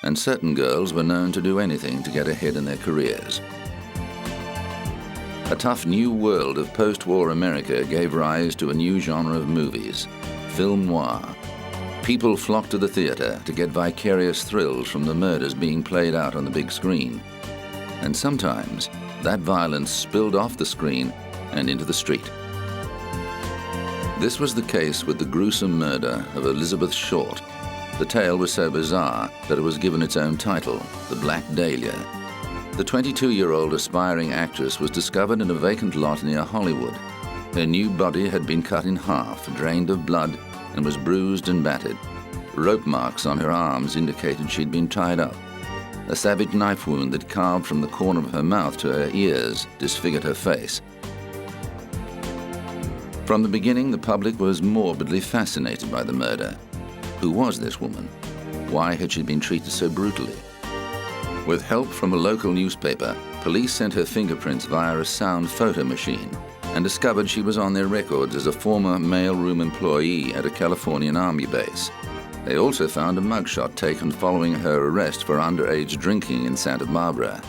and certain girls were known to do anything to get ahead in their careers. A tough new world of post-war America gave rise to a new genre of movies, film noir. People flocked to the theater to get vicarious thrills from the murders being played out on the big screen. And sometimes, that violence spilled off the screen and into the street. This was the case with the gruesome murder of Elizabeth Short. The tale was so bizarre that it was given its own title, The Black Dahlia. The 22-year-old aspiring actress was discovered in a vacant lot near Hollywood. Her new body had been cut in half, drained of blood, and was bruised and battered. Rope marks on her arms indicated she'd been tied up. A savage knife wound that carved from the corner of her mouth to her ears disfigured her face. From the beginning, the public was morbidly fascinated by the murder. Who was this woman? Why had she been treated so brutally? With help from a local newspaper, police sent her fingerprints via a sound photo machine and discovered she was on their records as a former mailroom employee at a Californian Army base. They also found a mugshot taken following her arrest for underage drinking in Santa Barbara.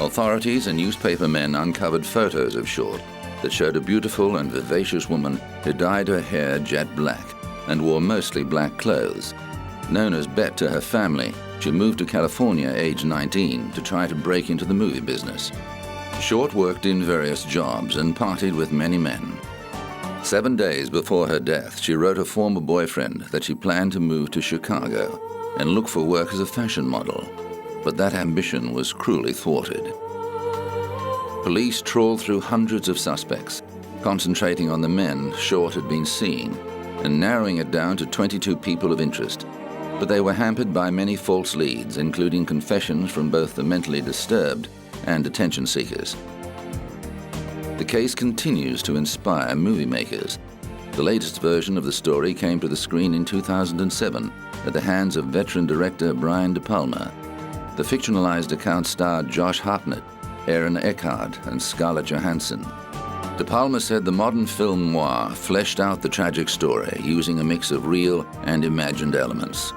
Authorities and newspaper men uncovered photos of Short that showed a beautiful and vivacious woman who dyed her hair jet black and wore mostly black clothes. Known as Bet to her family, she moved to California aged 19 to try to break into the movie business. Short worked in various jobs and partied with many men. 7 days before her death, she wrote a former boyfriend that she planned to move to Chicago and look for work as a fashion model, but that ambition was cruelly thwarted. Police trawled through hundreds of suspects, concentrating on the men Short had been seeing and narrowing it down to 22 people of interest. But they were hampered by many false leads, including confessions from both the mentally disturbed and attention seekers. The case continues to inspire movie makers. The latest version of the story came to the screen in 2007 at the hands of veteran director Brian De Palma. The fictionalized account starred Josh Hartnett, Aaron Eckhart, and Scarlett Johansson. De Palma said the modern film noir fleshed out the tragic story using a mix of real and imagined elements.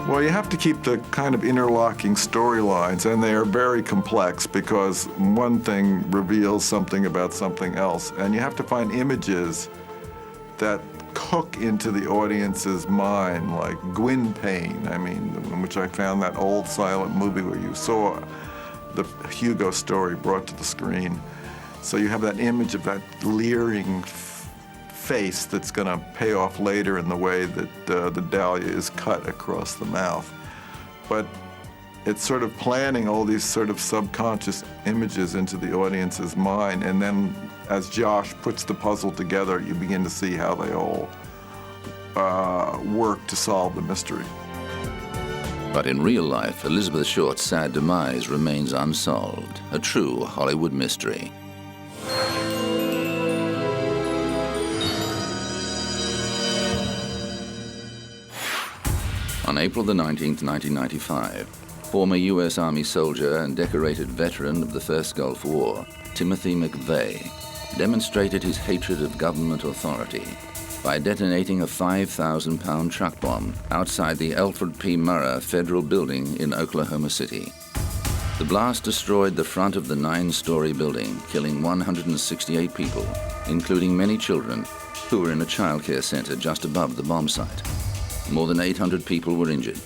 Well, you have to keep the kind of interlocking storylines, and they are very complex because one thing reveals something about something else, and you have to find images that hook into the audience's mind, like Gwyn Payne, in which I found that old silent movie where you saw the Hugo story brought to the screen. So you have that image of that leering face that's going to pay off later in the way that the dahlia is cut across the mouth. But it's sort of planting all these sort of subconscious images into the audience's mind, and then as Josh puts the puzzle together, you begin to see how they all work to solve the mystery. But in real life, Elizabeth Short's sad demise remains unsolved, a true Hollywood mystery. On April the 19th, 1995, former U.S. Army soldier and decorated veteran of the First Gulf War, Timothy McVeigh, demonstrated his hatred of government authority by detonating a 5,000-pound truck bomb outside the Alfred P. Murrah Federal Building in Oklahoma City. The blast destroyed the front of the 9-story building, killing 168 people, including many children who were in a child care center just above the bomb site. More than 800 people were injured.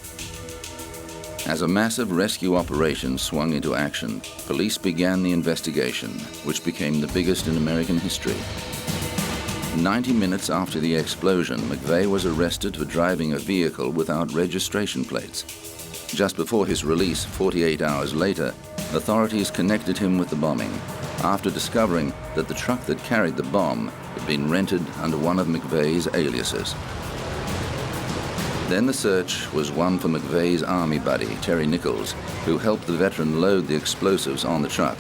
As a massive rescue operation swung into action, police began the investigation, which became the biggest in American history. 90 minutes after the explosion, McVeigh was arrested for driving a vehicle without registration plates. Just before his release, 48 hours later, authorities connected him with the bombing after discovering that the truck that carried the bomb had been rented under one of McVeigh's aliases. Then the search was one for McVeigh's Army buddy, Terry Nichols, who helped the veteran load the explosives on the truck.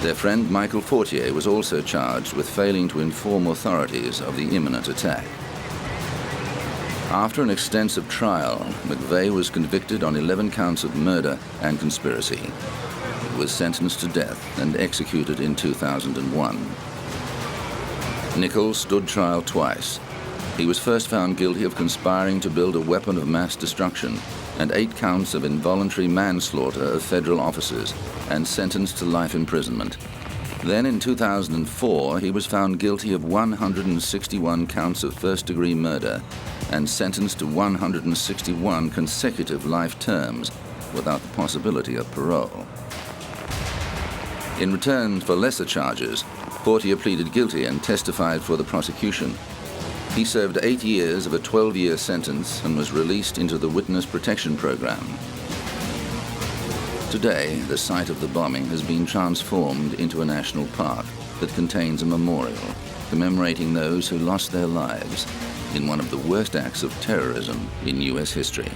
Their friend Michael Fortier was also charged with failing to inform authorities of the imminent attack. After an extensive trial, McVeigh was convicted on 11 counts of murder and conspiracy. He was sentenced to death and executed in 2001. Nichols stood trial twice. He was first found guilty of conspiring to build a weapon of mass destruction and 8 counts of involuntary manslaughter of federal officers and sentenced to life imprisonment. Then in 2004, he was found guilty of 161 counts of first-degree murder and sentenced to 161 consecutive life terms without the possibility of parole. In return for lesser charges, Fortier pleaded guilty and testified for the prosecution. He served 8 years of a 12-year sentence and was released into the Witness Protection Program. Today, the site of the bombing has been transformed into a national park that contains a memorial commemorating those who lost their lives in one of the worst acts of terrorism in U.S. history.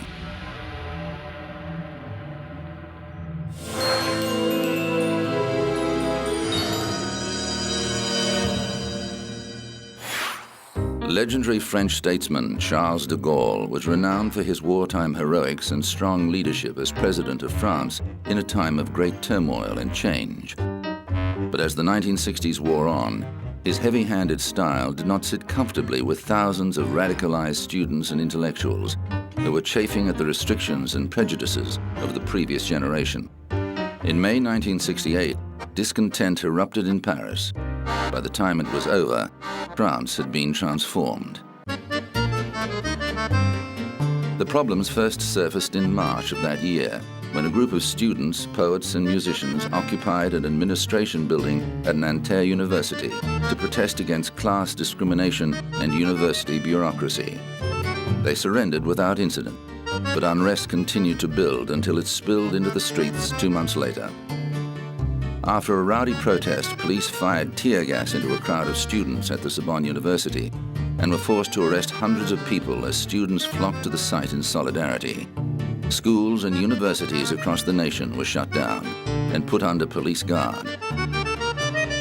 Legendary French statesman Charles de Gaulle was renowned for his wartime heroics and strong leadership as president of France in a time of great turmoil and change. But as the 1960s wore on, his heavy-handed style did not sit comfortably with thousands of radicalized students and intellectuals who were chafing at the restrictions and prejudices of the previous generation. In May 1968, discontent erupted in Paris. By the time it was over, France had been transformed. The problems first surfaced in March of that year, when a group of students, poets, and musicians occupied an administration building at Nanterre University to protest against class discrimination and university bureaucracy. They surrendered without incident, but unrest continued to build until it spilled into the streets 2 months later. After a rowdy protest, police fired tear gas into a crowd of students at the Sorbonne University and were forced to arrest hundreds of people as students flocked to the site in solidarity. Schools and universities across the nation were shut down and put under police guard.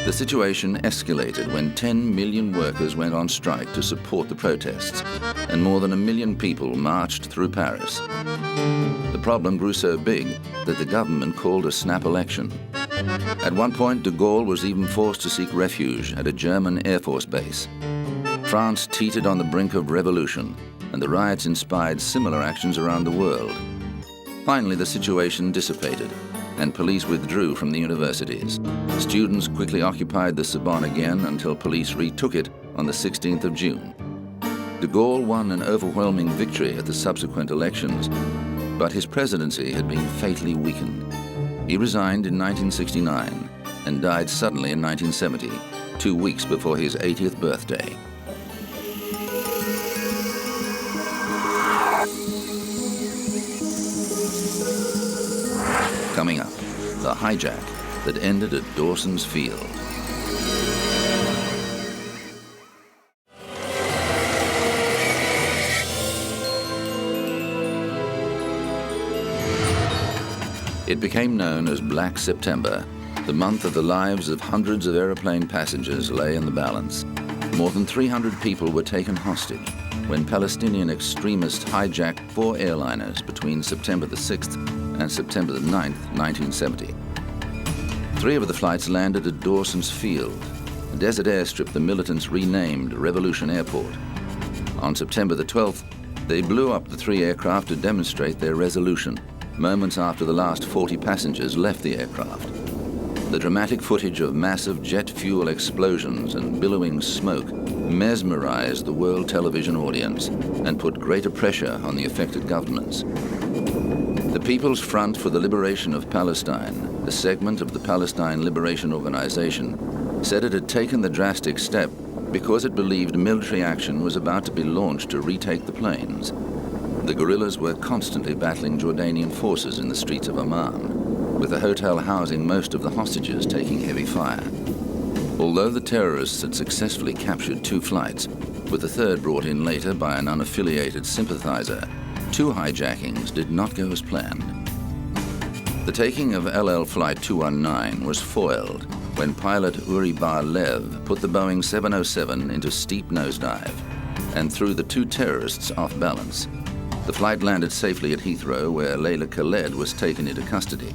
The situation escalated when 10 million workers went on strike to support the protests, and more than 1 million people marched through Paris. The problem grew so big that the government called a snap election. At one point, de Gaulle was even forced to seek refuge at a German Air Force base. France teetered on the brink of revolution, and the riots inspired similar actions around the world. Finally, the situation dissipated, and police withdrew from the universities. Students quickly occupied the Sorbonne again until police retook it on the 16th of June. De Gaulle won an overwhelming victory at the subsequent elections, but his presidency had been fatally weakened. He resigned in 1969 and died suddenly in 1970, 2 weeks before his 80th birthday. Coming up, the hijack that ended at Dawson's Field. It became known as Black September. The month of the lives of hundreds of aeroplane passengers lay in the balance. More than 300 people were taken hostage when Palestinian extremists hijacked 4 airliners between September the 6th and September the 9th, 1970. 3 of the flights landed at Dawson's Field, a desert airstrip the militants renamed Revolution Airport. On September the 12th, they blew up the 3 aircraft to demonstrate their resolution, moments after the last 40 passengers left the aircraft. The dramatic footage of massive jet fuel explosions and billowing smoke mesmerized the world television audience and put greater pressure on the affected governments. The People's Front for the Liberation of Palestine, a segment of the Palestine Liberation Organization, said it had taken the drastic step because it believed military action was about to be launched to retake the plains. The guerrillas were constantly battling Jordanian forces in the streets of Amman, with the hotel housing most of the hostages taking heavy fire. Although the terrorists had successfully captured 2 flights, with the third brought in later by an unaffiliated sympathizer, 2 hijackings did not go as planned. The taking of LL Flight 219 was foiled when pilot Uri Bar-Lev put the Boeing 707 into steep nosedive and threw the 2 terrorists off balance. The flight landed safely at Heathrow, where Layla Khaled was taken into custody.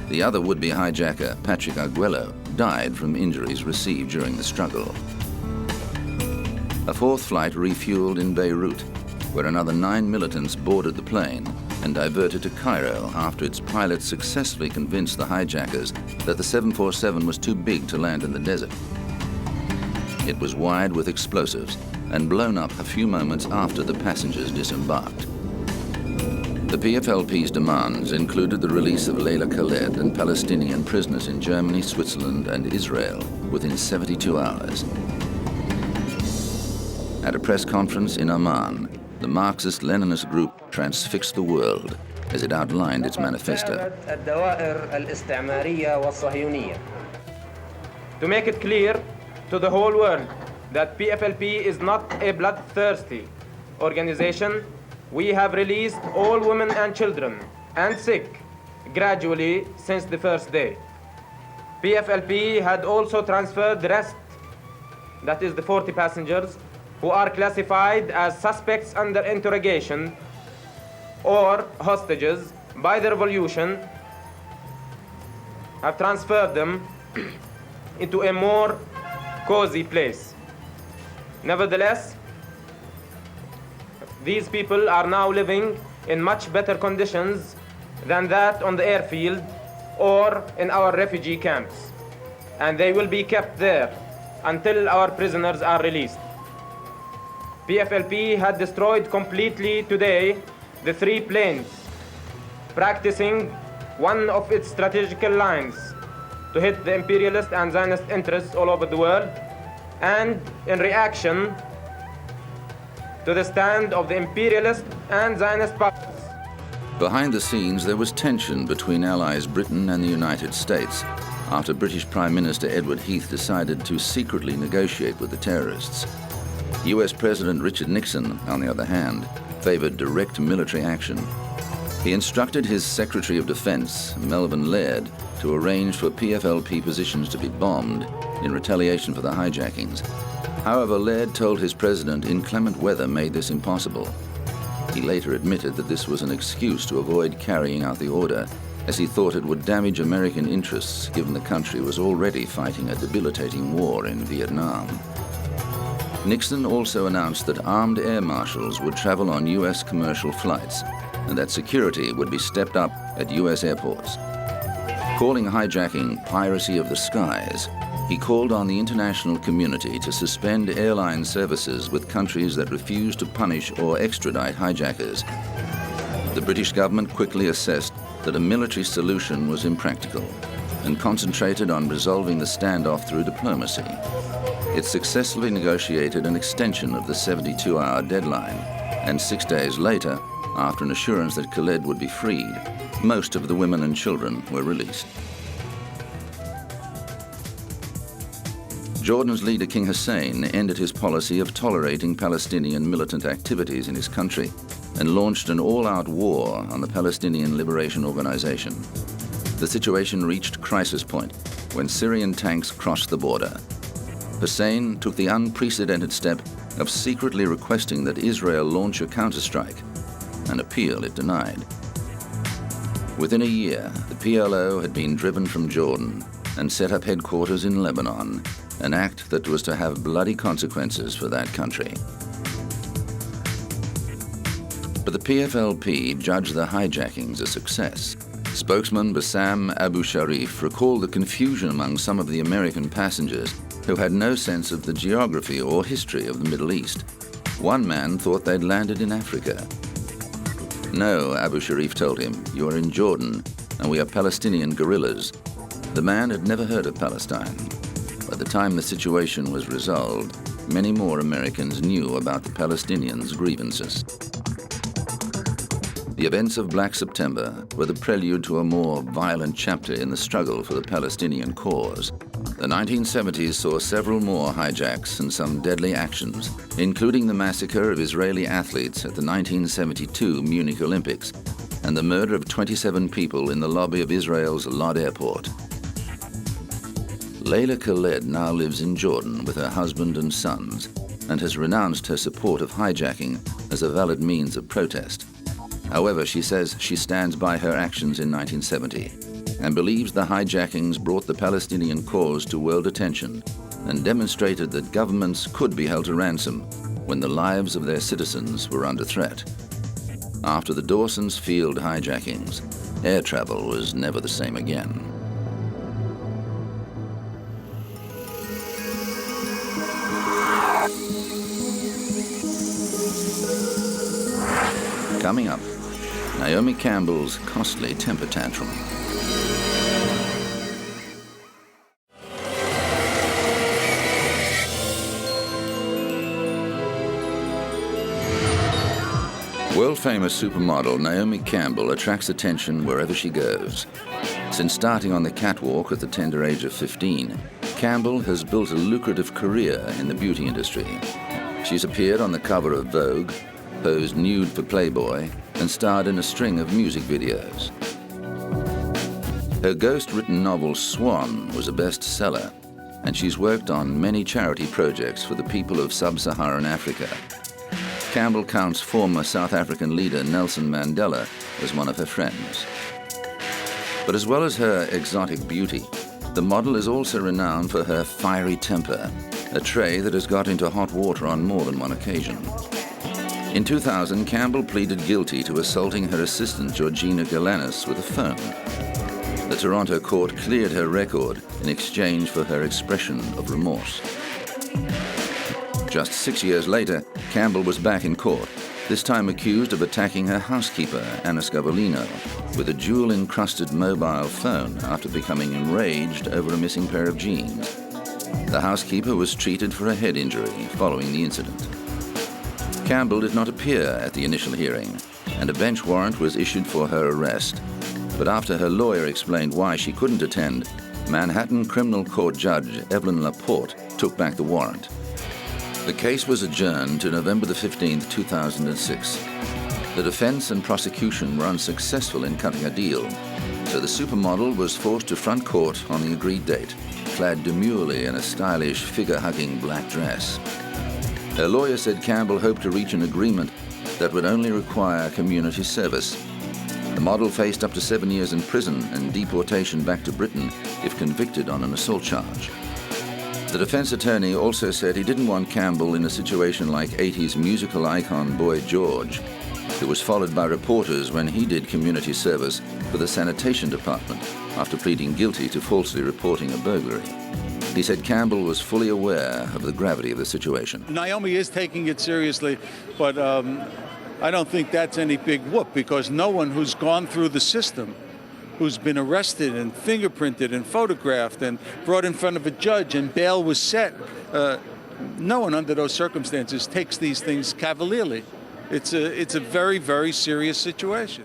The other would-be hijacker, Patrick Arguello, died from injuries received during the struggle. A 4th flight refueled in Beirut, where another 9 militants boarded the plane and diverted to Cairo after its pilots successfully convinced the hijackers that the 747 was too big to land in the desert. It was wired with explosives and blown up a few moments after the passengers disembarked. The PFLP's demands included the release of Layla Khaled and Palestinian prisoners in Germany, Switzerland, and Israel within 72 hours. At a press conference in Amman, the Marxist-Leninist group transfixed the world as it outlined its manifesto. To make it clear to the whole world that PFLP is not a bloodthirsty organization, we have released all women and children and sick gradually since the first day. PFLP had also transferred the rest, that is the 40 passengers, who are classified as suspects under interrogation or hostages by the revolution, have transferred them into a more cozy place. Nevertheless, these people are now living in much better conditions than that on the airfield or in our refugee camps, and they will be kept there until our prisoners are released. PFLP had destroyed completely today the 3 planes, practicing one of its strategical lines to hit the imperialist and Zionist interests all over the world, and in reaction to the stand of the imperialist and Zionist powers. Behind the scenes, there was tension between allies Britain and the United States after British Prime Minister Edward Heath decided to secretly negotiate with the terrorists. US President Richard Nixon, on the other hand, favored direct military action. He instructed his Secretary of Defense, Melvin Laird, to arrange for PFLP positions to be bombed in retaliation for the hijackings. However, Laird told his president inclement weather made this impossible. He later admitted that this was an excuse to avoid carrying out the order, as he thought it would damage American interests given the country was already fighting a debilitating war in Vietnam. Nixon also announced that armed air marshals would travel on US commercial flights and that security would be stepped up at US airports. Calling hijacking piracy of the skies, he called on the international community to suspend airline services with countries that refused to punish or extradite hijackers. The British government quickly assessed that a military solution was impractical and concentrated on resolving the standoff through diplomacy. It successfully negotiated an extension of the 72-hour deadline, and 6 days later, after an assurance that Khaled would be freed, most of the women and children were released. Jordan's leader King Hussein ended his policy of tolerating Palestinian militant activities in his country and launched an all-out war on the Palestinian Liberation Organization. The situation reached crisis point when Syrian tanks crossed the border. Hussein took the unprecedented step of secretly requesting that Israel launch a counterstrike, an appeal it denied. Within a year, the PLO had been driven from Jordan and set up headquarters in Lebanon, an act that was to have bloody consequences for that country. But the PFLP judged the hijackings a success. Spokesman Bassam Abu Sharif recalled the confusion among some of the American passengers who had no sense of the geography or history of the Middle East. One man thought they'd landed in Africa. No, Abu Sharif told him, you are in Jordan, and we are Palestinian guerrillas. The man had never heard of Palestine. By the time the situation was resolved, many more Americans knew about the Palestinians' grievances. The events of Black September were the prelude to a more violent chapter in the struggle for the Palestinian cause. The 1970s saw several more hijacks and some deadly actions, including the massacre of Israeli athletes at the 1972 Munich Olympics and the murder of 27 people in the lobby of Israel's Lod airport. Layla Khaled now lives in Jordan with her husband and sons and has renounced her support of hijacking as a valid means of protest. However, she says she stands by her actions in 1970 and believes the hijackings brought the Palestinian cause to world attention and demonstrated that governments could be held to ransom when the lives of their citizens were under threat. After the Dawson's Field hijackings, air travel was never the same again. Coming up, Naomi Campbell's costly temper tantrum. World-famous supermodel Naomi Campbell attracts attention wherever she goes. Since starting on the catwalk at the tender age of 15, Campbell has built a lucrative career in the beauty industry. She's appeared on the cover of Vogue, posed nude for Playboy, and starred in a string of music videos. Her ghost-written novel Swan was a bestseller, and she's worked on many charity projects for the people of sub-Saharan Africa. Campbell counts former South African leader Nelson Mandela as one of her friends. But as well as her exotic beauty, the model is also renowned for her fiery temper, a trait that has got into hot water on more than one occasion. In 2000, Campbell pleaded guilty to assaulting her assistant Georgina Galanis with a phone. The Toronto court cleared her record in exchange for her expression of remorse. Just 6 years later, Campbell was back in court, this time accused of attacking her housekeeper, Anna Scavolino, with a jewel-encrusted mobile phone after becoming enraged over a missing pair of jeans. The housekeeper was treated for a head injury following the incident. Campbell did not appear at the initial hearing, and a bench warrant was issued for her arrest. But after her lawyer explained why she couldn't attend, Manhattan Criminal Court Judge Evelyn Laporte took back the warrant. The case was adjourned to November the 15th, 2006. The defense and prosecution were unsuccessful in cutting a deal, so the supermodel was forced to front court on the agreed date, clad demurely in a stylish, figure-hugging black dress. Her lawyer said Campbell hoped to reach an agreement that would only require community service. The model faced up to 7 years in prison and deportation back to Britain if convicted on an assault charge. The defense attorney also said he didn't want Campbell in a situation like 80s musical icon Boy George, who was followed by reporters when he did community service for the sanitation department after pleading guilty to falsely reporting a burglary. He said Campbell was fully aware of the gravity of the situation. Naomi is taking it seriously, but I don't think that's any big whoop, because no one who's gone through the system, who's been arrested and fingerprinted and photographed and brought in front of a judge and bail was set, no one under those circumstances takes these things cavalierly. It's a very, very serious situation.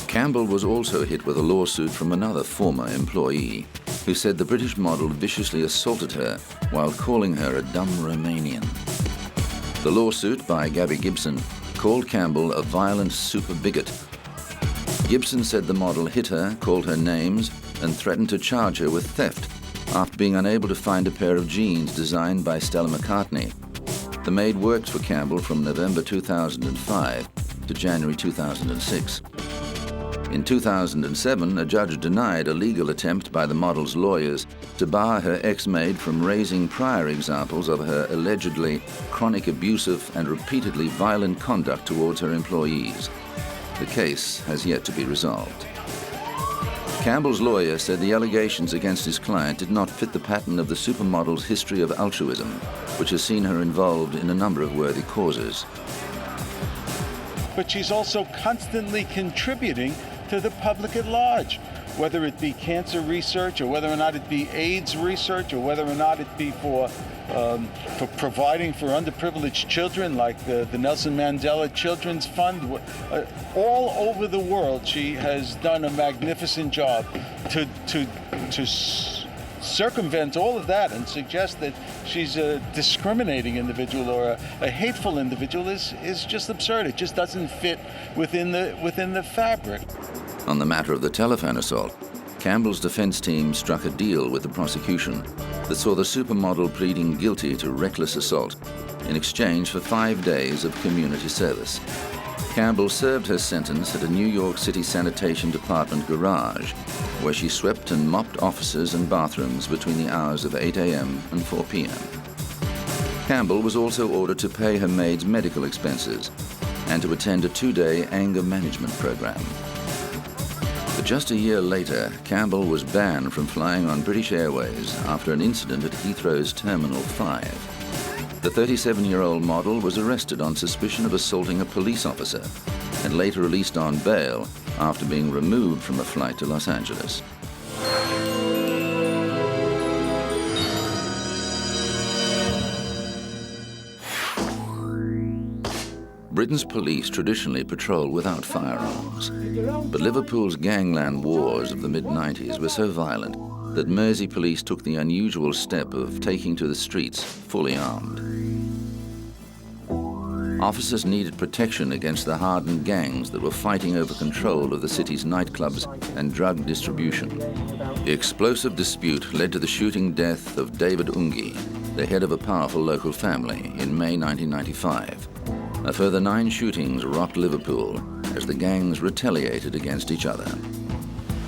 Campbell was also hit with a lawsuit from another former employee who said the British model viciously assaulted her while calling her a dumb Romanian. The lawsuit by Gabby Gibson called Campbell a violent super bigot. Gibson said the model hit her, called her names, and threatened to charge her with theft after being unable to find a pair of jeans designed by Stella McCartney. The maid worked for Campbell from November 2005 to January 2006. In 2007, a judge denied a legal attempt by the model's lawyers to bar her ex-maid from raising prior examples of her allegedly chronic abusive and repeatedly violent conduct towards her employees. The case has yet to be resolved. Campbell's lawyer said the allegations against his client did not fit the pattern of the supermodel's history of altruism, which has seen her involved in a number of worthy causes. But she's also constantly contributing to the public at large, whether it be cancer research or whether or not it be AIDS research or whether or not it be for providing for underprivileged children like the Nelson Mandela Children's Fund. All over the world, she has done a magnificent job to circumvent all of that and suggest that she's a discriminating individual or a hateful individual is just absurd. It just doesn't fit within the fabric. On the matter of the telephone assault, Campbell's defense team struck a deal with the prosecution that saw the supermodel pleading guilty to reckless assault in exchange for 5 days of community service. Campbell served her sentence at a New York City Sanitation Department garage, where she swept and mopped offices and bathrooms between the hours of 8 a.m. and 4 p.m. Campbell was also ordered to pay her maid's medical expenses and to attend a 2-day anger management program. But just a year later, Campbell was banned from flying on British Airways after an incident at Heathrow's Terminal 5. The 37-year-old model was arrested on suspicion of assaulting a police officer and later released on bail after being removed from a flight to Los Angeles. Britain's police traditionally patrol without firearms, but Liverpool's gangland wars of the mid-90s were so violent that Mersey police took the unusual step of taking to the streets fully armed. Officers needed protection against the hardened gangs that were fighting over control of the city's nightclubs and drug distribution. The explosive dispute led to the shooting death of David Ungi, the head of a powerful local family, in May 1995. A further 9 shootings rocked Liverpool as the gangs retaliated against each other.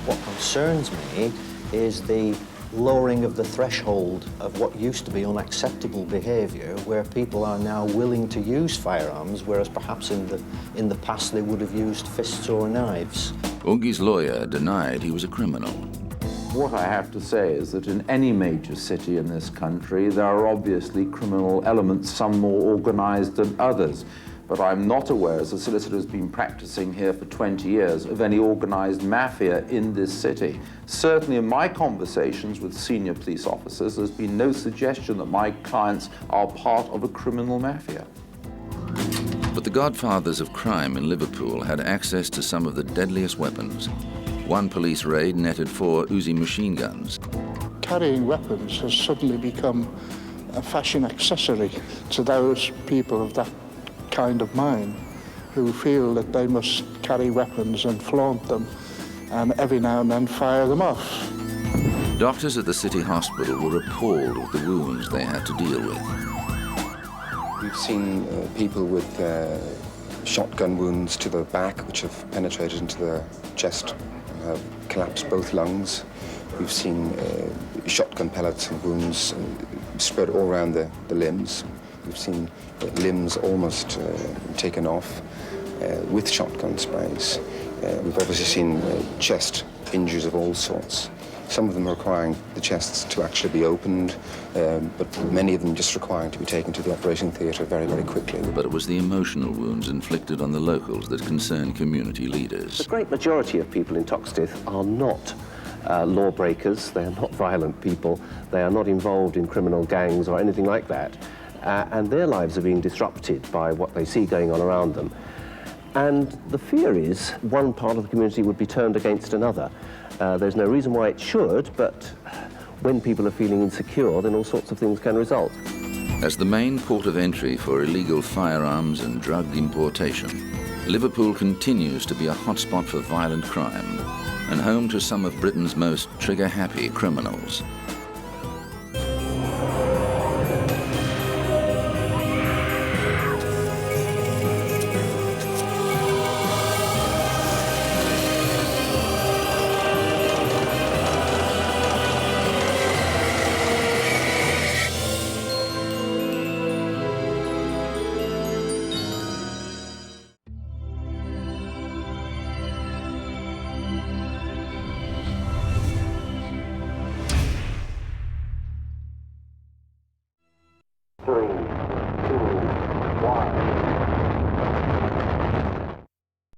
What concerns me is the lowering of the threshold of what used to be unacceptable behaviour, where people are now willing to use firearms, whereas perhaps in the past they would have used fists or knives. Ungi's lawyer denied he was a criminal. What I have to say is that in any major city in this country, there are obviously criminal elements, some more organized than others. But I'm not aware, as a solicitor who's been practicing here for 20 years, of any organized mafia in this city. Certainly in my conversations with senior police officers, there's been no suggestion that my clients are part of a criminal mafia. But the godfathers of crime in Liverpool had access to some of the deadliest weapons. One police raid netted 4 Uzi machine guns. Carrying weapons has suddenly become a fashion accessory to those people of that kind of mind who feel that they must carry weapons and flaunt them and every now and then fire them off. Doctors at the city hospital were appalled with the wounds they had to deal with. We've seen people with shotgun wounds to the back which have penetrated into the chest and have collapsed both lungs. We've seen shotgun pellets and wounds spread all around the limbs. We've seen limbs almost taken off with shotgun sprays. We've obviously seen chest injuries of all sorts. Some of them requiring the chests to actually be opened, but many of them just requiring to be taken to the operating theatre very, very quickly. But it was the emotional wounds inflicted on the locals that concerned community leaders. The great majority of people in Toxteth are not lawbreakers, they are not violent people, they are not involved in criminal gangs or anything like that. And their lives are being disrupted by what they see going on around them. And the fear is one part of the community would be turned against another. There's no reason why it should, but when people are feeling insecure, then all sorts of things can result. As the main port of entry for illegal firearms and drug importation, Liverpool continues to be a hotspot for violent crime and home to some of Britain's most trigger-happy criminals.